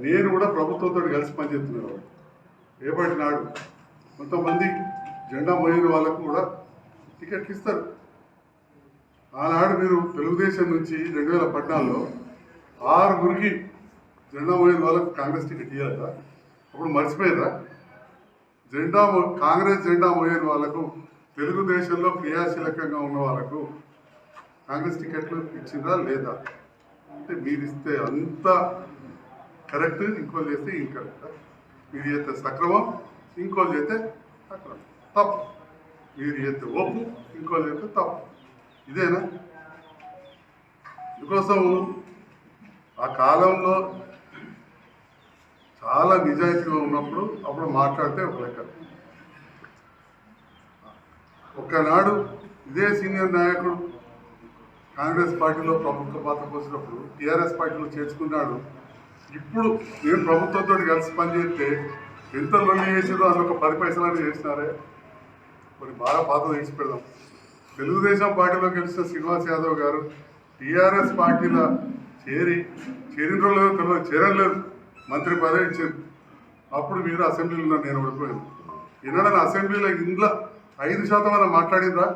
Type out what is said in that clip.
నేను కూడా ప్రభుత్వంతో కలిసి పనిచేస్తున్నాను. రేపటి నాడు కొంతమంది జెండా మోయిన వాళ్ళకు కూడా టికెట్లు ఇస్తారు. ఆనాడు మీరు తెలుగుదేశం నుంచి 2014లో 6 జెండా మోయిన వాళ్ళకు కాంగ్రెస్ టికెట్ ఇవ్వాలా? అప్పుడు మర్చిపోయారా? కాంగ్రెస్ జెండా మోయిన వాళ్ళకు, తెలుగుదేశంలో క్రియాశీలకంగా ఉన్న వాళ్ళకు కాంగ్రెస్ టికెట్లు ఇచ్చిందా లేదా? అంటే మీరు ఇస్తే అంత కరెక్ట్, ఇంకోళ్ళు చేస్తే ఇన్కరెక్ట్. మీరు చేస్తే సక్రమం, ఇంకోళ్ళు చేస్తే అక్రమం, తప్పు. మీరు చేస్తే ఒప్పు, ఇంకోళ్ళు చేస్తే తప్పు. ఇదేనా? అందుకోసం ఆ కాలంలో చాలా నిజాయితీగా ఉన్నప్పుడు అప్పుడు మాట్లాడితే ఒక లెక్క. ఒకనాడు ఇదే సీనియర్ నాయకుడు కాంగ్రెస్ పార్టీలో ప్రభుత్వ పాత్ర పోసినప్పుడు టీఆర్ఎస్ పార్టీలో చేర్చుకున్నాడు. ఇప్పుడు నేను ప్రభుత్వంతో కలిసి పనిచేస్తే ఎంత లొల్లి చేసేదో అందులో ఒక 10 పైసలని చేసినారే. మరి బాగా పాత తీసి పెడదాం. తెలుగుదేశం పార్టీలో గెలిచిన శ్రీనివాస్ యాదవ్ గారు టీఆర్ఎస్ పార్టీలో చేరిన రోజులేదో తెలియదు, చేరలేదు, మంత్రి పదవి ఇచ్చారు. అప్పుడు మీరు అసెంబ్లీలో నేను ఓడిపోయాను. ఈనాడు అసెంబ్లీలో ఇంట్లో 5% మాట్లాడిందా?